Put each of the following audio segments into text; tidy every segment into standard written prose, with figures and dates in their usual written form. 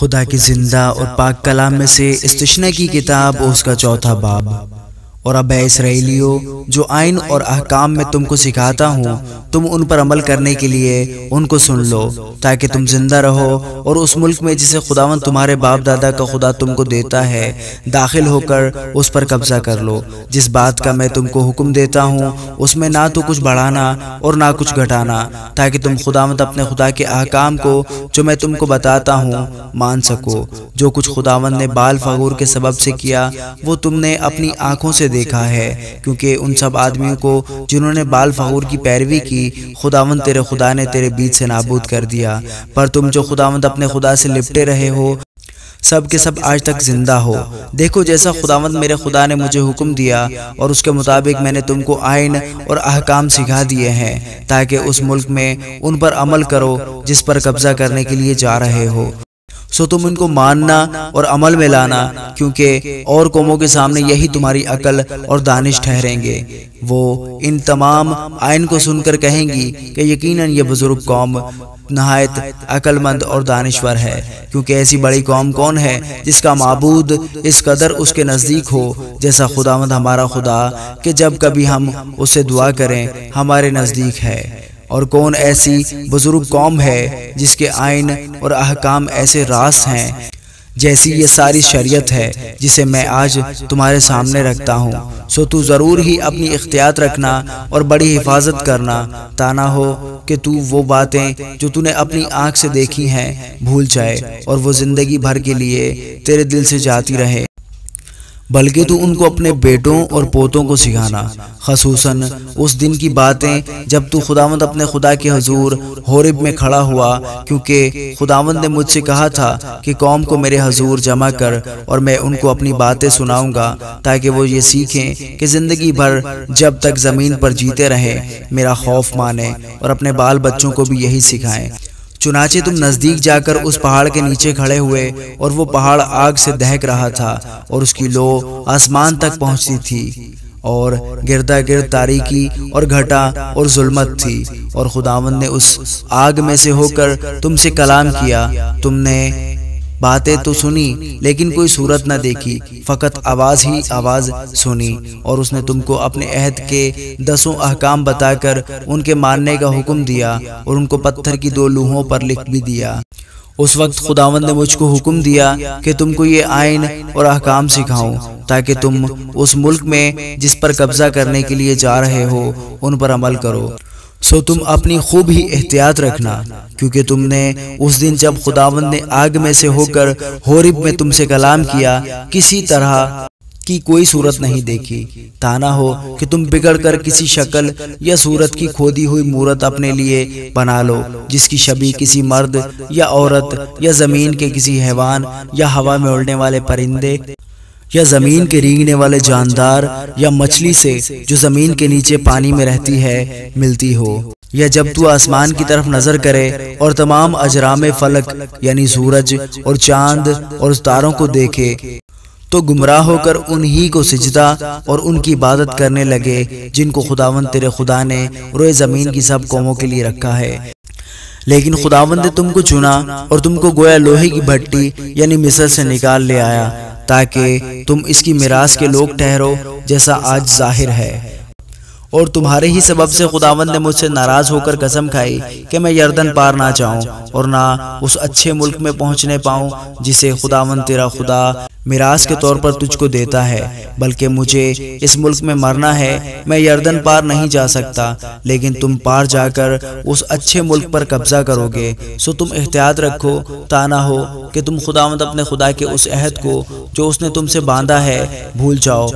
خدا کی زندہ اور پاک کلام میں سے استثنا کی کتاب اور اس کا 4واں باب۔ اور اب اے اسرائیلیو، جو آئین اور احکام میں تم کو سکھاتا ہوں، تم ان پر عمل کرنے کے لیے ان کو سن لو، تاکہ تم زندہ رہو اور اس ملک میں جسے خداوند تمہارے باپ دادا کا خدا تم کو دیتا ہے داخل ہو کر اس پر قبضہ کر لو۔ جس بات کا میں تم کو حکم دیتا ہوں اس میں نہ تو کچھ بڑھانا اور نہ کچھ گھٹانا، تاکہ تم خداوند اپنے خدا کے احکام کو جو میں تم کو بتاتا ہوں مان سکو۔ جو کچھ خداوند نے بال فغور کے سبب سے کیا وہ تم نے اپنی آنکھوں سے دیکھا ہے، کیونکہ ان سب آدمیوں کو جنہوں نے بال فغور کی پیروی کی خداوند تیرے خدا نے تیرے بیچ سے نابود کر دیا۔ پر تم جو خداوند اپنے خدا سے لپٹے رہے ہو سب کے سب آج تک زندہ ہو۔ دیکھو جیسا خداوند میرے خدا نے مجھے حکم دیا اور اس کے مطابق میں نے تم کو آئین اور احکام سکھا دیے ہیں، تاکہ اس ملک میں ان پر عمل کرو جس پر قبضہ کرنے کے لیے جا رہے ہو۔ سو تم ان کو ماننا اور عمل میں لانا، کیونکہ اور قوموں کے سامنے یہی تمہاری عقل اور دانش ٹھہریں گے۔ وہ ان تمام آئین کو سن کر کہیں گی کہ یقیناً یہ بزرگ قوم نہایت عقل مند اور دانشور ہے، کیونکہ ایسی بڑی قوم کون ہے جس کا معبود اس قدر اس کے نزدیک ہو جیسا خداوند ہمارا خدا، کہ جب کبھی ہم اسے دعا کریں ہمارے نزدیک ہے۔ اور کون ایسی بزرگ قوم ہے جس کے آئین اور احکام ایسے راست ہیں جیسی یہ ساری شریعت ہے جسے میں آج تمہارے سامنے رکھتا ہوں۔ سو تو ضرور ہی اپنی احتیاط رکھنا اور بڑی حفاظت کرنا، تا نہ ہو کہ تو وہ باتیں جو تو نے اپنی آنکھ سے دیکھی ہیں بھول جائے اور وہ زندگی بھر کے لیے تیرے دل سے جاتی رہے، بلکہ تو ان کو اپنے بیٹوں اور پوتوں کو سکھانا، خصوصاً اس دن کی باتیں جب تو خداوند اپنے خدا کے حضور حورب میں کھڑا ہوا، کیونکہ خداوند نے مجھ سے کہا تھا کہ قوم کو میرے حضور جمع کر اور میں ان کو اپنی باتیں سناؤں گا، تاکہ وہ یہ سیکھیں کہ زندگی بھر جب تک زمین پر جیتے رہیں میرا خوف مانیں اور اپنے بال بچوں کو بھی یہی سکھائیں۔ چنانچہ تم نزدیک جا کر اس پہاڑ کے نیچے کھڑے ہوئے، اور وہ پہاڑ آگ سے دہک رہا تھا اور اس کی لو آسمان تک پہنچتی تھی، اور گردا گرد تاریکی اور گھٹا اور ظلمت تھی۔ اور خداوند نے اس آگ میں سے ہو کر تم سے کلام کیا، تم نے باتیں تو سنی لیکن کوئی صورت نہ دیکھی، فقط آواز ہی آواز سنی۔ اور اس نے تم کو اپنے عہد کے 10 احکام بتا کر ان کے ماننے کا حکم دیا اور ان کو پتھر کی 2 لوحوں پر لکھ بھی دیا۔ اس وقت خداوند نے مجھ کو حکم دیا کہ تم کو یہ آئین اور احکام سکھاؤں، تاکہ تم اس ملک میں جس پر قبضہ کرنے کے لیے جا رہے ہو ان پر عمل کرو۔ سو تم اپنی خوب ہی احتیاط رکھنا، کیونکہ تم نے اس دن جب خداوند نے آگ میں سے ہو کر حورب میں تم سے کلام کیا کسی طرح کی کوئی صورت نہیں دیکھی، تا نہ ہو کہ تم بگڑ کر کسی شکل یا صورت کی کھودی ہوئی مورت اپنے لیے بنا لو، جس کی شبیہ کسی مرد یا عورت یا زمین کے کسی حیوان یا ہوا میں اڑنے والے پرندے یا زمین کے رینگنے والے جاندار یا مچھلی سے جو زمین کے نیچے پانی میں رہتی ہے ملتی ہو۔ یا جب تو آسمان کی طرف نظر کرے اور تمام اجرام فلک یعنی سورج اور چاند اور ستاروں کو دیکھے تو گمراہ ہو کر انہی کو سجدہ اور ان کی عبادت کرنے لگے جن کو خداوند تیرے خدا نے روئے زمین کی سب قوموں کے لیے رکھا ہے۔ لیکن خداوند نے تم کو چنا اور تم کو گویا لوہے کی بھٹی یعنی مصر سے نکال لے آیا، تاکہ تم اس کی میراث کے لوگ ٹھہرو جیسا آج ظاہر ہے۔ اور تمہارے ہی سبب سے خداوند نے مجھ سے ناراض ہو کر قسم کھائی کہ میں یردن پار نہ جاؤں اور نہ اس اچھے ملک میں پہنچنے پاؤں جسے خداوند تیرا خدا میراث کے طور پر تجھ کو دیتا ہے، بلکہ مجھے اس ملک میں مرنا ہے۔ میں یردن پار نہیں جا سکتا، لیکن تم پار جا کر اس اچھے ملک پر قبضہ کرو گے۔ سو تم احتیاط رکھو، تا نہ ہو کہ تم خداوند اپنے خدا کے اس عہد کو جو اس نے تم سے باندھا ہے بھول جاؤ،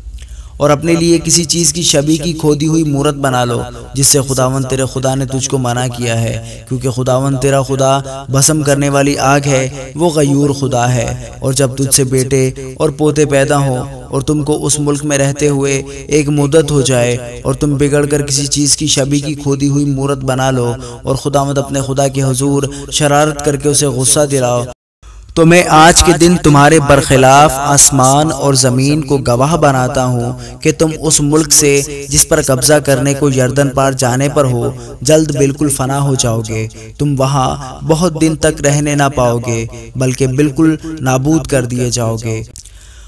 اور اپنے لیے کسی چیز کی شبیہ کی کھودی ہوئی مورت بنا لو جس سے خداوند تیرے خدا نے تجھ کو منع کیا ہے، کیونکہ خداوند تیرا خدا بھسم کرنے والی آگ ہے، وہ غیور خدا ہے۔ اور جب تجھ سے بیٹے اور پوتے پیدا ہوں اور تم کو اس ملک میں رہتے ہوئے ایک مدت ہو جائے اور تم بگڑ کر کسی چیز کی شبیہ کی کھودی ہوئی مورت بنا لو اور خداوند اپنے خدا کے حضور شرارت کر کے اسے غصہ دلاؤ، تو میں آج کے دن تمہارے برخلاف آسمان اور زمین کو گواہ بناتا ہوں کہ تم اس ملک سے جس پر قبضہ کرنے کو یردن پار جانے پر ہو جلد بالکل فنا ہو جاؤ گے۔ تم وہاں بہت دن تک رہنے نہ پاؤ گے بلکہ بالکل نابود کر دیے جاؤ گے۔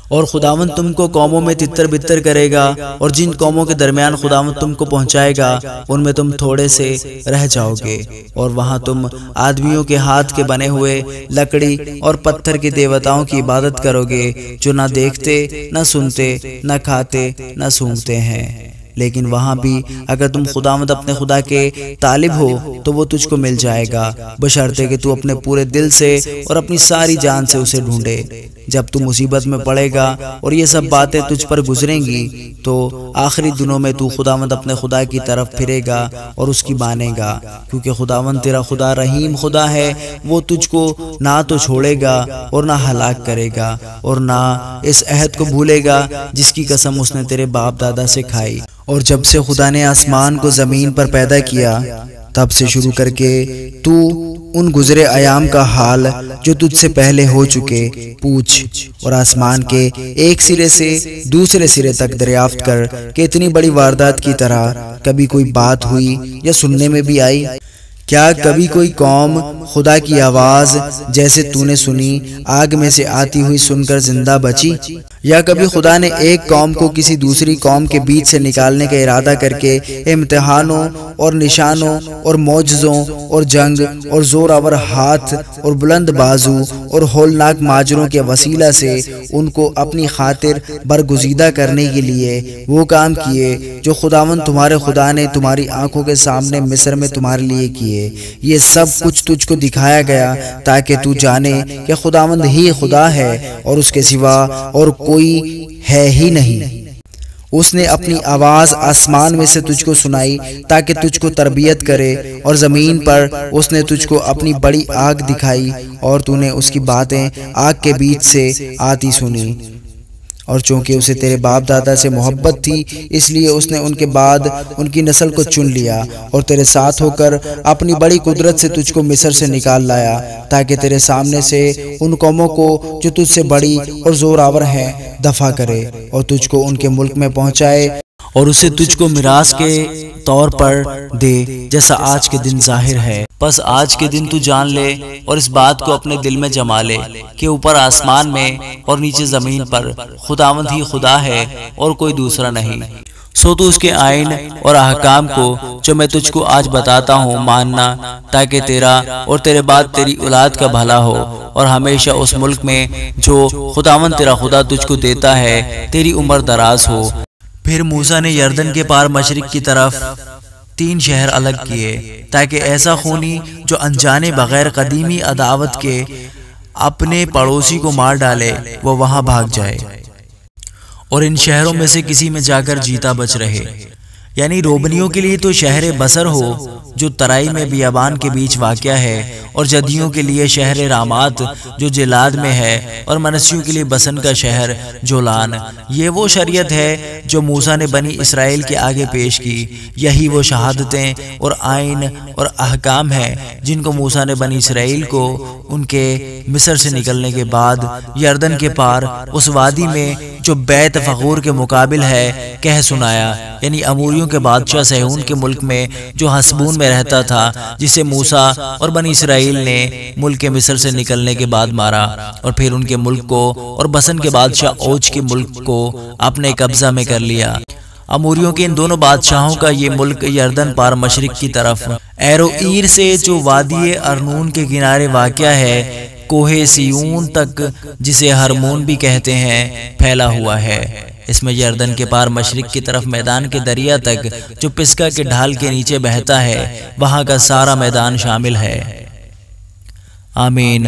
اور خداوند تم کو قوموں میں تتر بتر کرے گا، اور جن قوموں کے درمیان خداوند تم کو پہنچائے گا ان میں تم تھوڑے سے رہ جاؤ گے، اور وہاں تم آدمیوں کے ہاتھ کے بنے ہوئے لکڑی اور پتھر کے دیوتاؤں کی عبادت کرو گے جو نہ دیکھتے نہ سنتے نہ کھاتے نہ سونگھتے ہیں۔ لیکن وہاں بھی اگر تم خداوند اپنے خدا کے طالب ہو تو وہ تجھ کو مل جائے گا، بشرطے کہ تو اپنے پورے دل سے اور اپنی ساری جان سے اسے ڈھونڈے۔ جب تو مصیبت میں پڑے گا اور یہ سب باتیں تجھ پر گزریں گی تو آخری دنوں میں تو خداوند اپنے خدا کی طرف پھرے گا اور اس کی مانے گا، کیونکہ خداوند تیرا خدا رحیم خدا ہے، وہ تجھ کو نہ تو چھوڑے گا اور نہ ہلاک کرے گا، اور نہ اس عہد کو بھولے گا جس کی قسم اس نے تیرے باپ دادا سے کھائی۔ اور جب سے خدا نے آسمان کو زمین پر پیدا کیا تب سے شروع کر کے تو ان گزرے ایام کا حال جو تجھ سے پہلے ہو چکے پوچھ، اور آسمان کے ایک سرے سے دوسرے سرے تک دریافت کر کہ اتنی بڑی واردات کی طرح کبھی کوئی بات ہوئی یا سننے میں بھی آئی؟ کیا کبھی کوئی قوم خدا کی آواز جیسے تو نے سنی آگ میں سے آتی ہوئی سن کر زندہ بچی؟ یا کبھی خدا نے ایک قوم کو کسی دوسری قوم کے بیچ سے نکالنے کا ارادہ کر کے امتحانوں اور نشانوں اور معجزوں اور جنگ اور زور آور ہاتھ اور بلند بازو اور ہولناک ماجروں کے وسیلہ سے ان کو اپنی خاطر برگزیدہ کرنے کے لیے وہ کام کیے جو خداوند تمہارے خدا نے تمہاری آنکھوں کے سامنے مصر میں تمہارے لیے کیے؟ یہ سب کچھ تجھ کو دکھایا گیا تاکہ تو جانے کہ خداوند ہی خدا ہے اور اس کے سوا اور کوئی ہے ہی نہیں۔ اس نے اپنی آواز آسمان میں سے تجھ کو سنائی تاکہ تجھ کو تربیت کرے، اور زمین پر اس نے تجھ کو اپنی بڑی آگ دکھائی اور تو نے اس کی باتیں آگ کے بیچ سے آتی سنی۔ اور چونکہ اسے تیرے باپ دادا سے محبت تھی اس لیے اس نے ان کے بعد ان کی نسل کو چن لیا اور تیرے ساتھ ہو کر اپنی بڑی قدرت سے تجھ کو مصر سے نکال لایا تاکہ تیرے سامنے سے ان قوموں کو جو تجھ سے بڑی اور زور آور ہیں دفع کرے اور تجھ کو ان کے ملک میں پہنچائے، اور اسے تجھ کو میراث کے طور پر دے جیسا آج کے دن ظاہر ہے۔ پس آج کے دن تو جان لے اور اس بات کو اپنے دل میں جما لے کہ اوپر آسمان میں اور نیچے زمین پر خداوند ہی خدا ہے اور کوئی دوسرا نہیں۔ سو تو اس کے آئین اور احکام کو جو میں تجھ کو آج بتاتا ہوں ماننا تاکہ تیرا اور تیرے بعد تیری اولاد کا بھلا ہو، اور ہمیشہ اس ملک میں جو خداوند تیرا خدا تجھ کو دیتا ہے تیری عمر دراز ہو۔ پھر موسیٰ نے یردن کے پار مشرق کی طرف 3 شہر الگ کیے تاکہ ایسا خونی جو انجانے بغیر قدیمی عداوت کے اپنے پڑوسی کو مار ڈالے وہ وہاں بھاگ جائے، اور ان شہروں میں سے کسی میں جا کر جیتا بچ رہے۔ یعنی روبنیوں کے لیے تو شہر بصر ہو جو ترائی میں بیابان کے بیچ واقع ہے، اور جدیوں کے لیے شہر رامات جو جلاد میں ہے، اور منسیوں کے لیے بسن کا شہر جولان۔ یہ وہ شریعت ہے جو موسیٰ نے بنی اسرائیل کے آگے پیش کی، یہی وہ شہادتیں اور آئین اور احکام ہیں جن کو موسیٰ نے بنی اسرائیل کو ان کے مصر سے نکلنے کے بعد یردن کے پار اس وادی میں جو بیت فغور کے مقابل ہے کہہ سنایا، یعنی اموریوں کے بادشاہ سیہون کے ملک میں جو حسبون میں رہتا تھا، جسے موسیٰ اور بنی اسرائیل نے ملک مصر سے نکلنے کے بعد مارا، اور پھر ان کے ملک کو اور بسن کے بادشاہ اوج کے ملک کو اپنے قبضہ میں کر لیا۔ اموریوں کے ان دونوں بادشاہوں کا یہ ملک یردن پار مشرق کی طرف ایروئیر سے جو وادی ارنون کے کنارے واقع ہے کوہ سیون تک، جسے ہرمون بھی کہتے ہیں، پھیلا ہوا ہے۔ اس میں یردن کے پار مشرق کی طرف میدان کے دریا تک جو پسکا کے ڈھال کے نیچے بہتا ہے وہاں کا سارا میدان شامل ہے۔ آمین۔